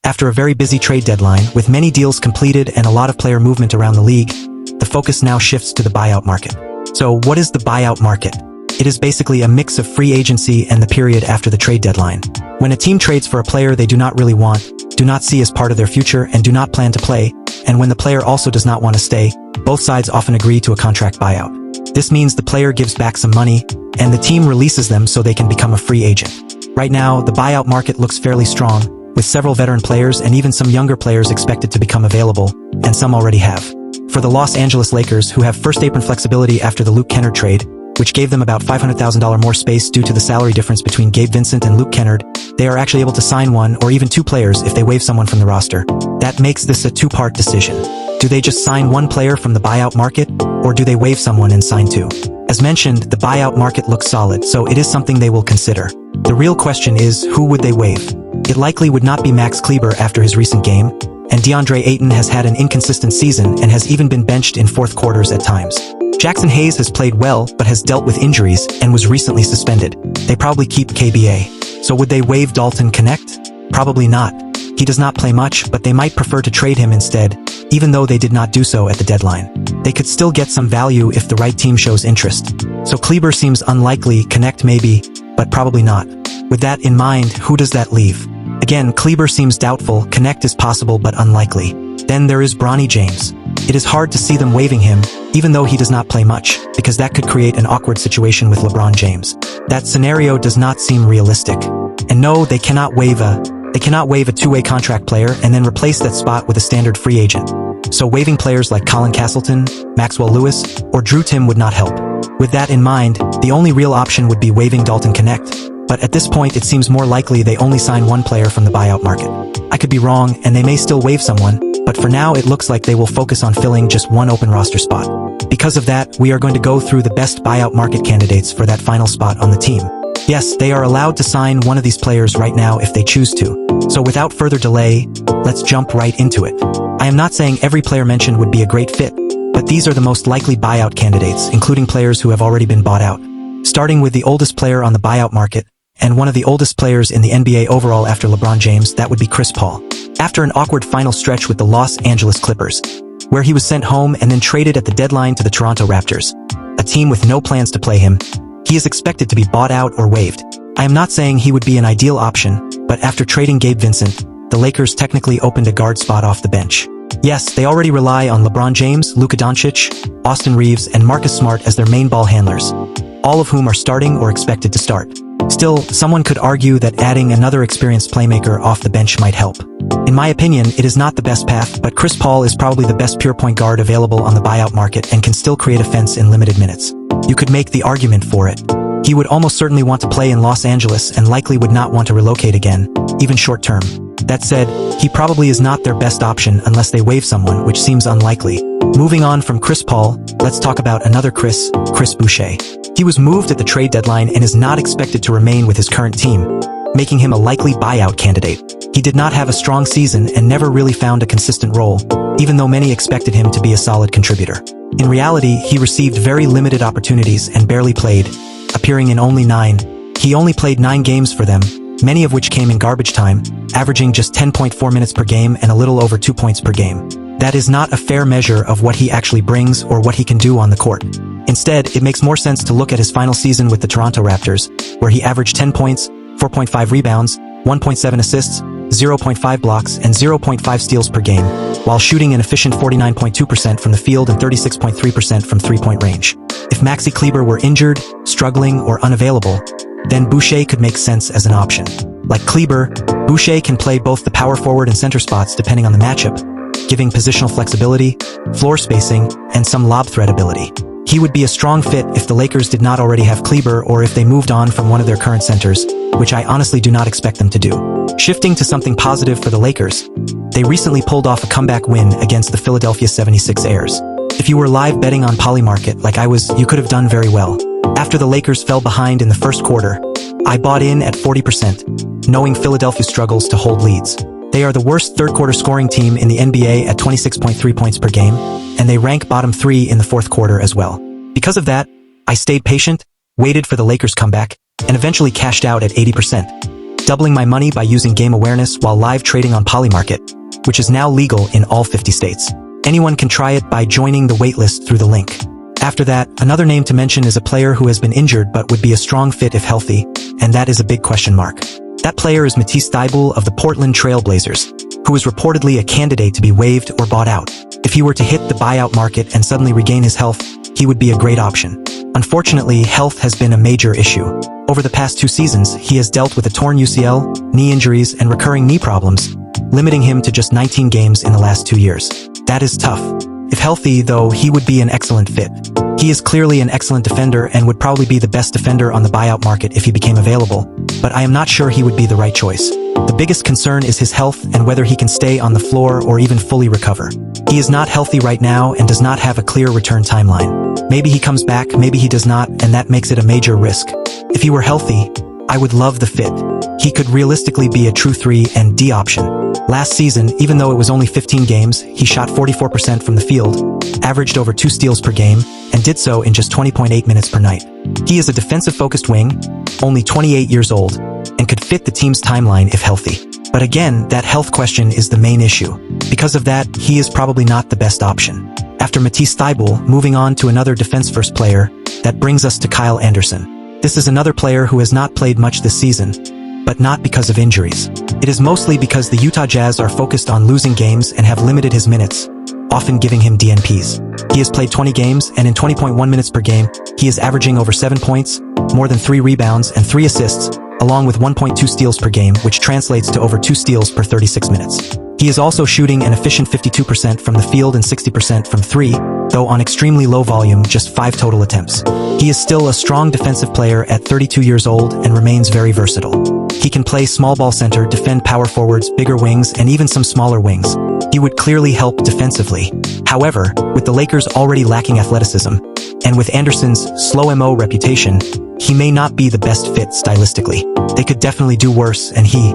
After a very busy trade deadline, with many deals completed and a lot of player movement around the league, the focus now shifts to the buyout market. So what is the buyout market? It is basically a mix of free agency and the period after the trade deadline. When a team trades for a player they do not really want, do not see as part of their future and do not plan to play, and when the player also does not want to stay, both sides often agree to a contract buyout. This means the player gives back some money, and the team releases them so they can become a free agent. Right now, the buyout market looks fairly strong, with several veteran players and even some younger players expected to become available, and some already have. For the Los Angeles Lakers, who have first apron flexibility after the Luke Kennard trade, which gave them about $500,000 more space due to the salary difference between Gabe Vincent and Luke Kennard, they are actually able to sign one or even two players if they waive someone from the roster. That makes this a two-part decision. Do they just sign one player from the buyout market, or do they waive someone and sign two? As mentioned, the buyout market looks solid, so it is something they will consider. The real question is, who would they waive? It likely would not be Max Kleber after his recent game, and DeAndre Ayton has had an inconsistent season and has even been benched in fourth quarters at times. Jackson Hayes has played well but has dealt with injuries and was recently suspended. They probably keep KBA. So would they waive Dalton Connect? Probably not. He does not play much, but they might prefer to trade him instead, even though they did not do so at the deadline. They could still get some value if the right team shows interest. So Kleber seems unlikely, Connect maybe, but probably not. With that in mind, who does that leave? Again, Kleber seems doubtful, Connect is possible but unlikely. Then there is Bronny James. It is hard to see them waiving him, even though he does not play much, because that could create an awkward situation with LeBron James. That scenario does not seem realistic. And no, they cannot waive a two-way contract player and then replace that spot with a standard free agent. So waiving players like Colin Castleton, Maxwell Lewis, or Drew Timm would not help. With that in mind, the only real option would be waiving Dalton Connect. But at this point it seems more likely they only sign one player from the buyout market. I could be wrong, and they may still waive someone, but for now it looks like they will focus on filling just one open roster spot. Because of that, we are going to go through the best buyout market candidates for that final spot on the team. Yes, they are allowed to sign one of these players right now if they choose to. So without further delay, let's jump right into it. I am not saying every player mentioned would be a great fit, but these are the most likely buyout candidates, including players who have already been bought out. Starting with the oldest player on the buyout market, and one of the oldest players in the NBA overall after LeBron James, that would be Chris Paul. After an awkward final stretch with the Los Angeles Clippers, where he was sent home and then traded at the deadline to the Toronto Raptors, a team with no plans to play him, he is expected to be bought out or waived. I am not saying he would be an ideal option, but after trading Gabe Vincent, the Lakers technically opened a guard spot off the bench. Yes, they already rely on LeBron James, Luka Doncic, Austin Reeves, and Marcus Smart as their main ball handlers, all of whom are starting or expected to start. Still, someone could argue that adding another experienced playmaker off the bench might help. In my opinion, it is not the best path, but Chris Paul is probably the best pure point guard available on the buyout market and can still create offense in limited minutes. You could make the argument for it. He would almost certainly want to play in Los Angeles and likely would not want to relocate again, even short term. That said, he probably is not their best option unless they waive someone, which seems unlikely. Moving on from Chris Paul, let's talk about another Chris Boucher. He was moved at the trade deadline and is not expected to remain with his current team, making him a likely buyout candidate. He did not have a strong season and never really found a consistent role, even though many expected him to be a solid contributor. In reality, he received very limited opportunities and barely played, appearing in only 9. He only played 9 games for them, many of which came in garbage time, averaging just 10.4 minutes per game and a little over 2 points per game. That is not a fair measure of what he actually brings or what he can do on the court. Instead, it makes more sense to look at his final season with the Toronto Raptors, where he averaged 10 points, 4.5 rebounds, 1.7 assists, 0.5 blocks, and 0.5 steals per game, while shooting an efficient 49.2% from the field and 36.3% from three-point range. If Maxi Kleber were injured, struggling, or unavailable, then Boucher could make sense as an option. Like Kleber, Boucher can play both the power forward and center spots depending on the matchup, giving positional flexibility, floor spacing, and some lob threat ability. He would be a strong fit if the Lakers did not already have Kleber or if they moved on from one of their current centers, which I honestly do not expect them to do. Shifting to something positive for the Lakers, they recently pulled off a comeback win against the Philadelphia 76ers. If you were live betting on Polymarket like I was, you could have done very well. After the Lakers fell behind in the first quarter, I bought in at 40%, knowing Philadelphia struggles to hold leads. They are the worst third-quarter scoring team in the NBA at 26.3 points per game, and they rank bottom 3 in the fourth quarter as well. Because of that, I stayed patient, waited for the Lakers' comeback, and eventually cashed out at 80%. doubling my money by using game awareness while live trading on Polymarket, which is now legal in all 50 states. Anyone can try it by joining the waitlist through the link. After that, another name to mention is a player who has been injured but would be a strong fit if healthy, and that is a big question mark. That player is Matisse Thybulle of the Portland Trail Blazers, who is reportedly a candidate to be waived or bought out. If he were to hit the buyout market and suddenly regain his health, he would be a great option. Unfortunately, health has been a major issue. Over the past 2 seasons, he has dealt with a torn UCL, knee injuries, and recurring knee problems, limiting him to just 19 games in the last 2 years. That is tough. If healthy, though, he would be an excellent fit. He is clearly an excellent defender and would probably be the best defender on the buyout market if he became available, but I am not sure he would be the right choice. The biggest concern is his health and whether he can stay on the floor or even fully recover. He is not healthy right now and does not have a clear return timeline. Maybe he comes back, maybe he does not, and that makes it a major risk. If he were healthy, I would love the fit. He could realistically be a true 3 and D option. Last season, even though it was only 15 games, he shot 44% from the field, averaged over 2 steals per game, and did so in just 20.8 minutes per night. He is a defensive-focused wing, only 28 years old, and could fit the team's timeline if healthy. But again, that health question is the main issue. Because of that, he is probably not the best option. After Matisse Thybulle, moving on to another defense-first player, that brings us to Kyle Anderson. This is another player who has not played much this season, but not because of injuries. It is mostly because the Utah Jazz are focused on losing games and have limited his minutes, often giving him DNPs. He has played 20 games, and in 20.1 minutes per game, he is averaging over 7 points, more than 3 rebounds, and 3 assists, along with 1.2 steals per game, which translates to over 2 steals per 36 minutes. He is also shooting an efficient 52% from the field and 60% from 3, though on extremely low volume, just 5 total attempts. He is still a strong defensive player at 32 years old and remains very versatile. He can play small ball center, defend power forwards, bigger wings, and even some smaller wings. He would clearly help defensively. However, with the Lakers already lacking athleticism, and with Anderson's slow MO reputation, he may not be the best fit stylistically. They could definitely do worse, and he